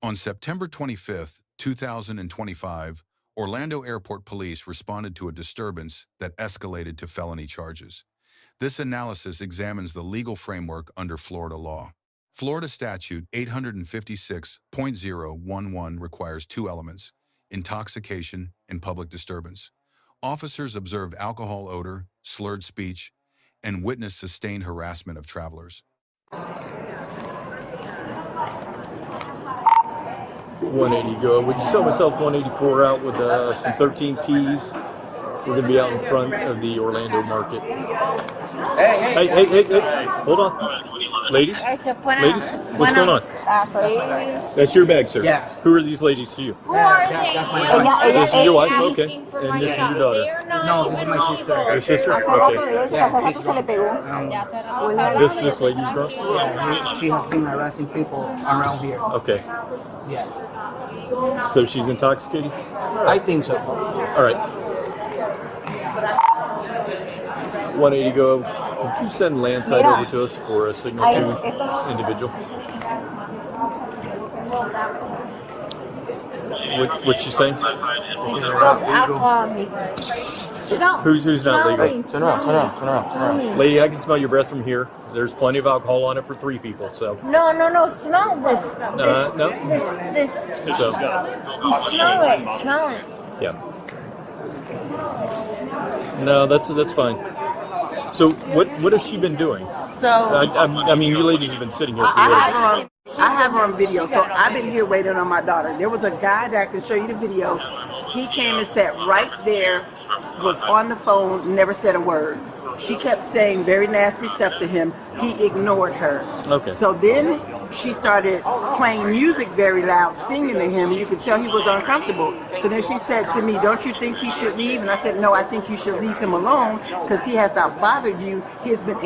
On September 25, 2025, Orlando Airport Police responded to a disturbance that escalated to felony charges. This analysis examines the legal framework under Florida law. Florida Statute 856.011 requires two elements: intoxication and public disturbance. Officers observed alcohol odor, slurred speech, and witnessed sustained harassment of travelers. 180 go. We just sell myself 184 out with some 13 keys. We're going to be out in front of the Orlando market. Hey. Hold on. Ladies? Ladies? What's going on? That's your bag, sir? Yeah. Who are these ladies to you? Who are they? This is your wife? Okay. And this is your daughter? No, this is my sister. Your sister? Okay. This lady's drunk? Yeah, she has been harassing people around here. Okay. Yeah. So she's intoxicated? I think so. All right. 180 go. Could you send landside over to us for a signal to individual? What's she saying? Who's not legal? Turn around. Lady, I can smell your breath from here. There's plenty of alcohol on it for 3 people, so. No, smell this. No. This. So, You smell it. yeah. No, that's fine. So what has she been doing? So I mean, you ladies have been sitting here for I years. have her on video. So I've been here waiting on my daughter. There was a guy that I can show you the video. He came and sat right there, was on the phone, never said a word. She kept saying very nasty stuff to him. He ignored her. Okay. So then she started playing music very loud, singing to him. You could tell he was uncomfortable. So then she said to me, "Don't you think he should leave?" And I said, "No, I think you should leave him alone because he has not bothered you. He has been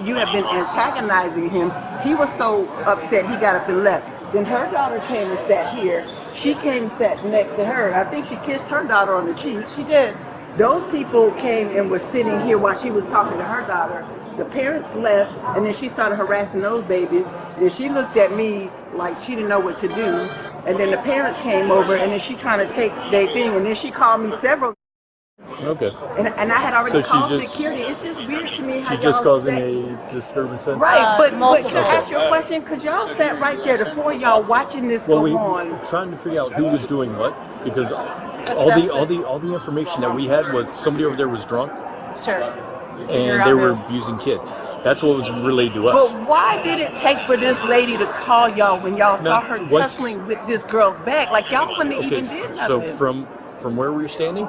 you have been antagonizing him." He was so upset he got up and left. Then her daughter came and sat here. She came and sat next to her. I think she kissed her daughter on the cheek. She did. Those people came and were sitting here while she was talking to her daughter. The parents left, and then she started harassing those babies. And she looked at me like she didn't know what to do. And then the parents came over, and then she trying to take their thing. And then she called me several. Okay. And I had already So called she just- security. It's just weird to me how She's just y'all causing sat- a disturbance. Then? Right, but can multiple. I ask you a question? Because y'all sat right there, the four of y'all watching this Well, go we on. trying to figure out who was doing what because all the information that we had was somebody over there was drunk Sure. and they were abusing kids. That's what was relayed to us. But why did it take for this lady to call y'all when y'all saw her what's- tussling with this girl's bag? Like y'all wouldn't Okay, even did so nothing. from where we were standing,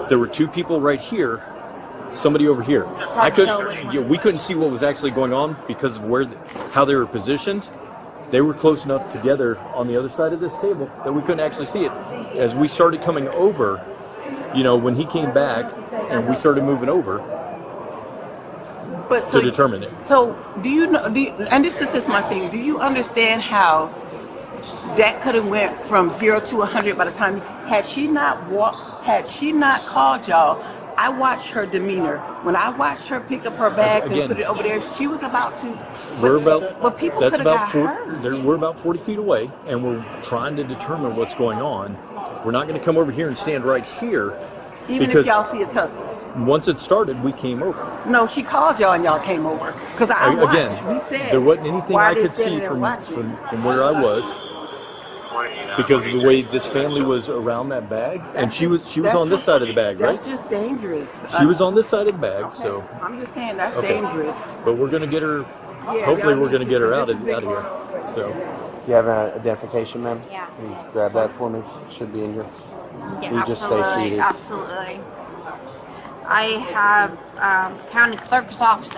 there were 2 people right here, somebody over here. We couldn't see what was actually going on because of how they were positioned. They were close enough together on the other side of this table that we couldn't actually see it. As we started coming over, when he came back and we started moving over But to determine it. So do you know? And this is just my thing. Do you understand how that could have went from 0 to 100 by the time had she not called y'all? I watched her demeanor. When I watched her pick up her bag and Again, put it over there, she was about to. But people that's could have got about hurt. we're about 40 feet away, and we're trying to determine what's going on. We're not going to come over here and stand right here. Even because if y'all see a tussle. once it started, we came over. No, she called y'all and y'all came over. Because Again, we said, there wasn't anything why I they could see standing there from watching? where I was because of the way this family was around that bag, and she was on this side of the bag, right? That's just dangerous. She was on this side of the bag, so. I'm just saying that's Okay. dangerous. But we're gonna get her. Yeah, Hopefully, y'all we're gonna need get her to- out this of is big here. one. So. You have an identification, ma'am? Yeah. Can you grab that for me? Should be in here. Yeah, You just stay seated. Absolutely. I have county clerk's office.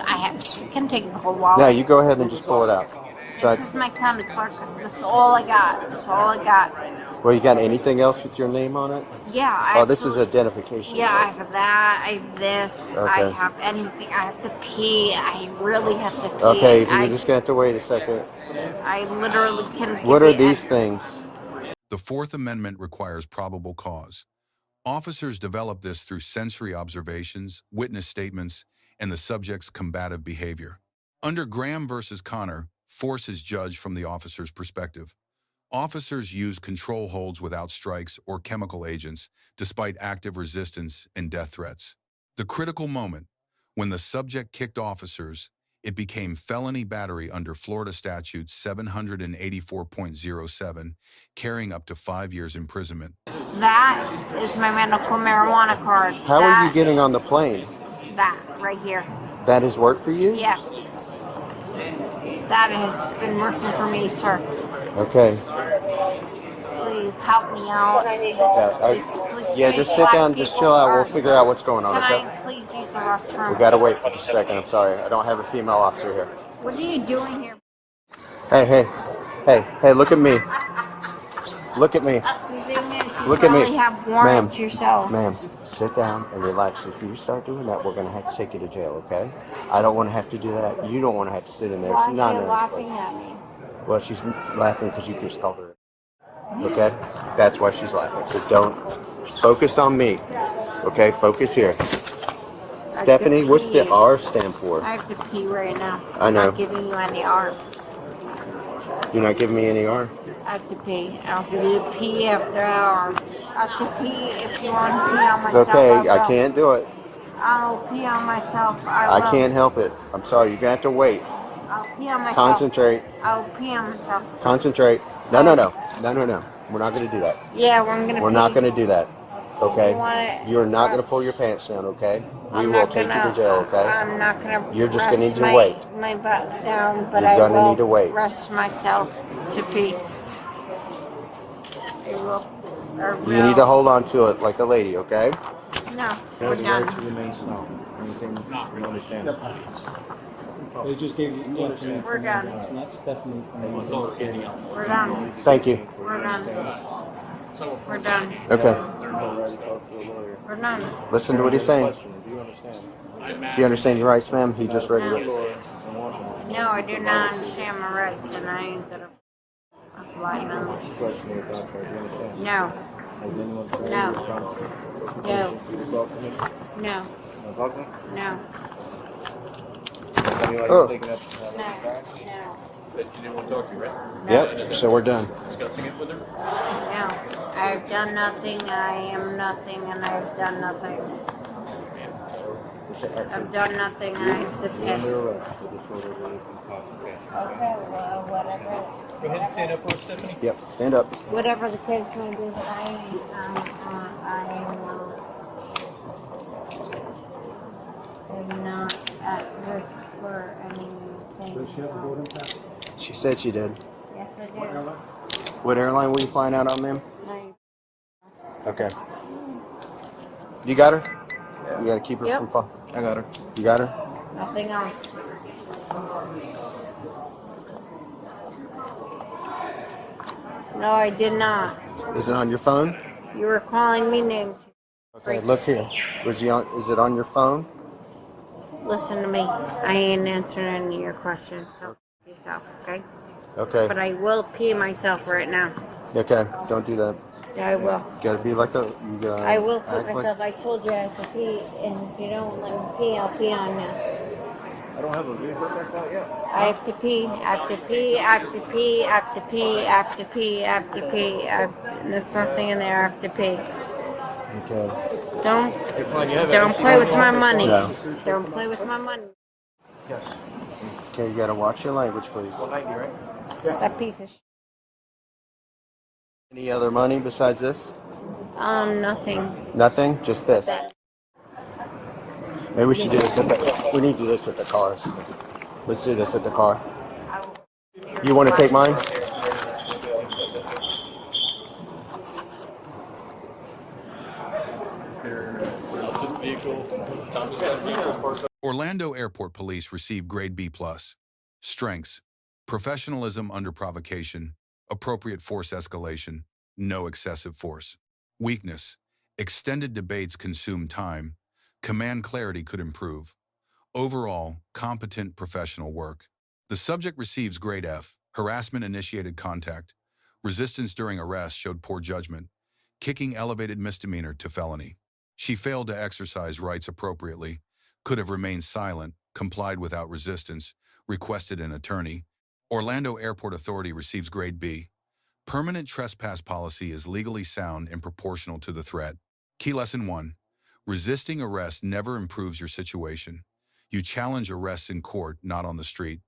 Can take the whole wallet. No, you go ahead and just pull it out. So, This is my county clerk. That's all I got. That's all I got. well, you got anything else with your name on it? Yeah. Oh, this is identification. Yeah, I have that. I have this. I Okay. have anything. I have to pee. I really have to pee. Okay, you're just gonna have to wait a second. I literally can. What are these things? The Fourth Amendment requires probable cause. Officers develop this through sensory observations, witness statements, and the subject's combative behavior. Under Graham versus Connor, force is judged from the officer's perspective. Officers used control holds without strikes or chemical agents, despite active resistance and death threats. The critical moment, when the subject kicked officers, it became felony battery under Florida Statute 784.07, carrying up to 5 years imprisonment. That is my medical marijuana card. How are you getting on the plane? That right here. That is work for you? Yeah. That has been working for me, sir. Okay. Please help me out. Yeah, just sit down, just chill out. We'll figure out what's going on, Can okay? I please use the restroom? We gotta wait for just a second. I'm sorry. I don't have a female officer here. What are you doing here? Hey, look at me. Look at me. Look at me. You only have warrants yourself. Ma'am, sit down and relax. If you start doing that, we're gonna have to take you to jail, okay? I don't want to have to do that. You don't want to have to sit in there. Why It's is not she nice. laughing at me? Well, she's laughing because you just called her. Okay? That's why she's laughing. So don't focus on me. Okay? Focus here. Stephanie, what's the R stand for? I have to pee right now. I know. I'm not giving you any R. You're not giving me any R? I have to pee. I'll give you a pee after hour. I have to pee if you want to pee on myself. Okay, I will. can't do it. I'll pee on myself. I will. I can't help it. I'm sorry. You're going to have to wait. I'll pee on myself. Concentrate. I'll pee on myself. Concentrate. No. We're not going to do that. Yeah, we're gonna. We're not going to do that. Okay? You wanna You're not going to press- pull your pants down, okay? We I'm will not take you gonna- to jail, okay? I'm not gonna. You're just rest gonna need to my, wait. My butt down, but You're I gonna will need to wait. rest myself to pee. I will. You need to hold on to it like a lady, okay? No, we're done. They just gave you Stephanie. We're done. It's not Stephanie. We're done. Thank you. We're done. We're done. Okay. We're done. Listen to what he's saying. Do you understand your rights, ma'am? He just read it. No, I do not understand my rights, and I ain't gonna apply them. No. No. No. No. No. Oh. No. Yep, so we're done. No. I've done nothing, I am nothing, and I've done nothing. I've done nothing, I have to pay. Okay, well, whatever. Go ahead and stand up for us, Stephanie. Yep, stand up. Whatever the kids want to do, but I am not at risk for anything. She said she did. Yes, I do. What airline were you flying out on, ma'am? Okay. You got her? You gotta keep her Yep. from falling. I got her. You got her? Nothing else. No, I did not. Is it on your phone? You were calling me names. Okay, look here. Was he on? Is it on your phone? Listen to me. I ain't answering any of your questions, so yourself, okay? Okay. But I will pee myself right now. Okay. Don't do that. Yeah, I will. You gotta be like a. You gotta I will pee act like- myself. I told you I have to pee, and if you don't let me pee, I'll pee on you. I don't have a vehicle like that yet. I have to pee. I have to pee. I have to pee. I have to pee. I have to pee. I have to pee. There's something in there. I have to pee. Okay. Don't play with my money. Yeah. Don't play with my money. Okay, you gotta watch your language, please. That piece of Any other money besides this? nothing. Nothing? Just this? Maybe we should do this at the. We need to do this at the cars. Let's do this at the car. You want to take mine? Orlando Airport Police received Grade B+. Strengths: professionalism under provocation, appropriate force escalation, no excessive force. Weakness: extended debates consume time, command clarity could improve. Overall, competent professional work. The subject receives Grade F, harassment initiated contact. Resistance during arrest showed poor judgment. Kicking elevated misdemeanor to felony. She failed to exercise rights appropriately, could have remained silent, complied without resistance, requested an attorney. Orlando Airport Authority receives Grade B. permanent trespass policy is legally sound and proportional to the threat. Key lesson 1. Resisting arrest never improves your situation. You challenge arrests in court, not on the street.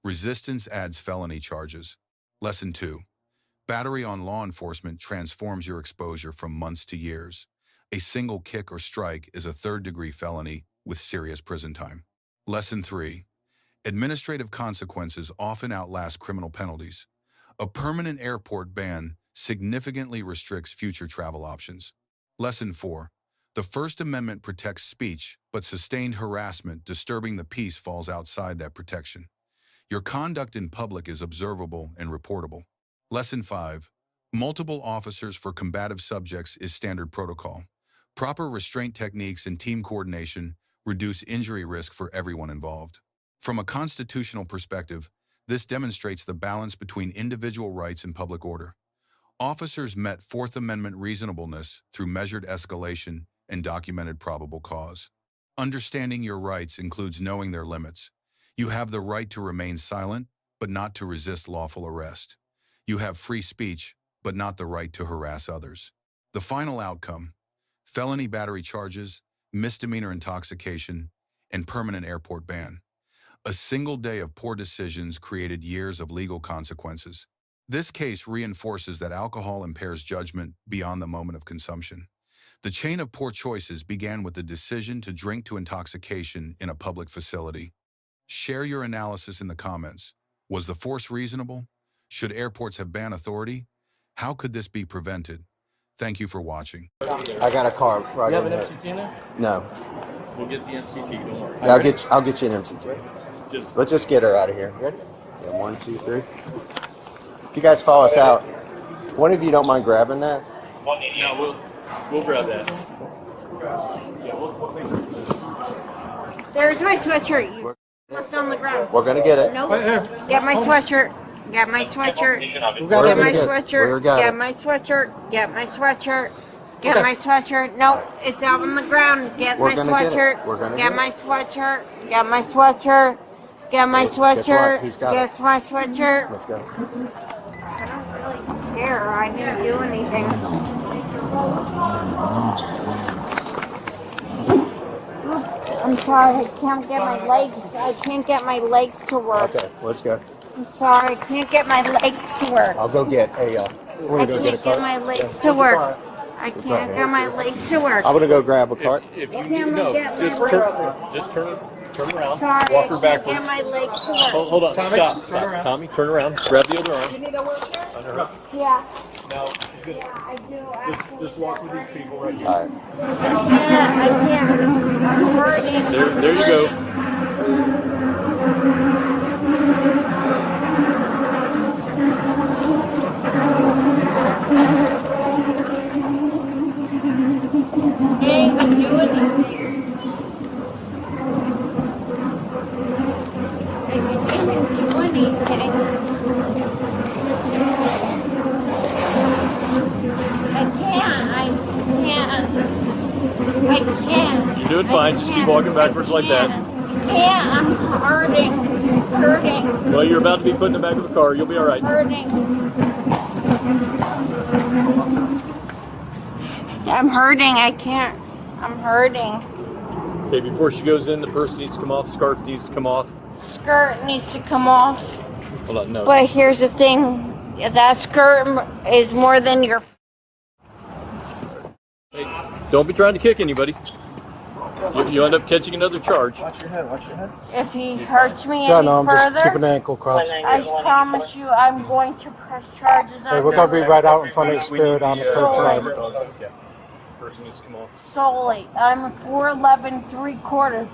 Resistance adds felony charges. Lesson 2. Battery on law enforcement transforms your exposure from months to years. A single kick or strike is a third-degree felony with serious prison time. Lesson 3. Administrative consequences often outlast criminal penalties. A permanent airport ban significantly restricts future travel options. Lesson 4. The First Amendment protects speech, but sustained harassment disturbing the peace falls outside that protection. Your conduct in public is observable and reportable. Lesson 5. Multiple officers for combative subjects is standard protocol. Proper restraint techniques and team coordination reduce injury risk for everyone involved. From a constitutional perspective, this demonstrates the balance between individual rights and public order. Officers met Fourth Amendment reasonableness through measured escalation and documented probable cause. Understanding your rights includes knowing their limits. You have the right to remain silent, but not to resist lawful arrest. You have free speech, but not the right to harass others. The final outcome: felony battery charges, misdemeanor intoxication, and permanent airport ban. A single day of poor decisions created years of legal consequences. This case reinforces that alcohol impairs judgment beyond the moment of consumption. The chain of poor choices began with the decision to drink to intoxication in a public facility. Share your analysis in the comments. Was the force reasonable? Should airports have ban authority? How could this be prevented? Thank you for watching. I got a car right You have an in MCT in there? No. We'll get the MCT, don't worry. I'll get you an MCT. Let's just get her out of here. Ready? Yeah, 1, 2, 3. If you guys follow us out, one of you don't mind grabbing that? No, we'll grab that. There's my sweatshirt. You left on the ground. We're gonna get it. Nope. Get my sweatshirt. Get my sweatshirt. Get my sweatshirt. Get my sweatshirt. Get my sweatshirt. Get my sweatshirt. No, it's out on the ground. Get my sweatshirt. Get my sweatshirt. Get my sweatshirt. Get my sweatshirt. Get my sweatshirt. Let's go. I don't really care. I didn't do anything. Oops, I'm sorry. I can't get my legs. I can't get my legs to work. Okay, let's go. I'm sorry. I can't get my legs to work. I'll go get a. I can't get my legs to work. I can't get my legs to work. I'm gonna go grab a cart. If you Can't no, get my just legs. turn around. Sorry, Walk her I can't backwards. get my legs to work. Hold on. Stop. Tommy, turn around. Grab the other arm. You need a wheelchair? Under her. Yeah. Now, Yeah, I do. just walk with these people right here. All right. I can't. I'm hurting. There you go. Can't even do anything. I can't even do anything. I can't. You're doing fine. Just keep walking backwards like that. Yeah, I'm hurting. Well, you're about to be put in the back of the car. You'll be all right. I'm hurting. I can't. I'm hurting. Okay, before she goes in, the purse needs to come off. Scarf needs to come off. Skirt needs to come off. Hold on, no. But here's the thing. That skirt is more than your... Hey, don't be trying to kick anybody. You end up catching another charge. Watch your head. If he hurts me Yeah, any no, I'm just keeping further, the ankle crossed. I promise you I'm going to press charges Hey, on we're gonna be you right out in front of the Spirit on the curbside. Yeah. Person needs to come off. solely. I'm 4'11", 3/4.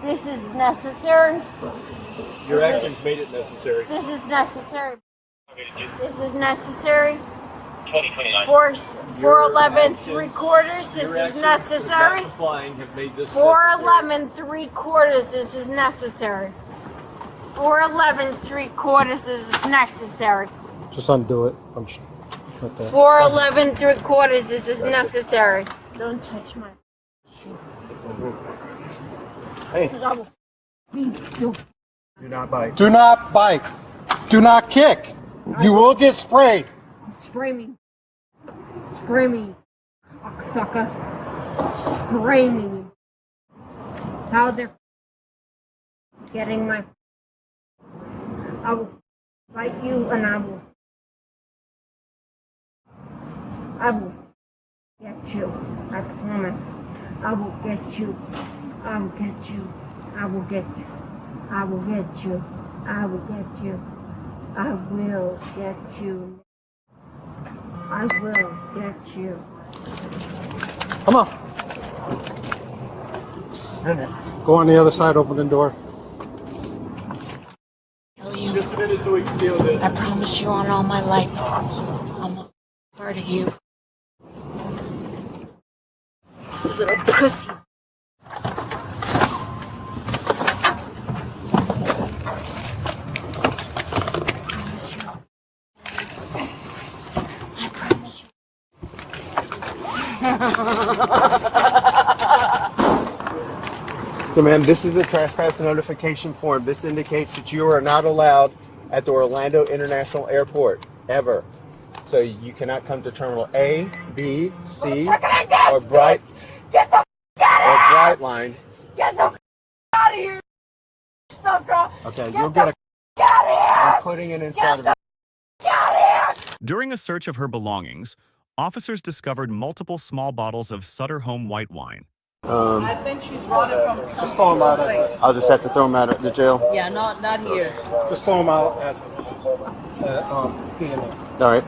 This is necessary. Your actions made it necessary. This is necessary. This is necessary. 4'11", 3/4. This is necessary. 4'11", 3/4. This is necessary. 4'11", 3/4. This is necessary. Just undo it. I'm just right there. 4'11", 3/4. This is necessary. Don't touch my. Hey. Do not bite. Do not bite. Do not kick. You will get sprayed. Spray me. Spray me. Cocksucker. Spray me. How they're getting my... I will fight you and I will get you. I promise. I will get you. I will get you. I will get you. I will get you. I will get you. I will get you. I will get you. Come on. Go on the other side, open the door. Kill you. Just a minute so we can deal with this. I promise you on all my life. I'm a part of you. Little pussy. I promise you. So, ma'am, this is a trespass notification form. This indicates that you are not allowed at the Orlando International Airport, ever. So you cannot come to Terminal A, B, C, or Bright Line. Get the out of here. Stuff, girl. Okay, you'll get a... I'm putting it inside of it. During a search of her belongings, officers discovered multiple small bottles of Sutter Home white wine. I think she brought it from Just throw them out at I'll just have to throw them out at the jail. Yeah, not here. Just throw them out at P&A. All right.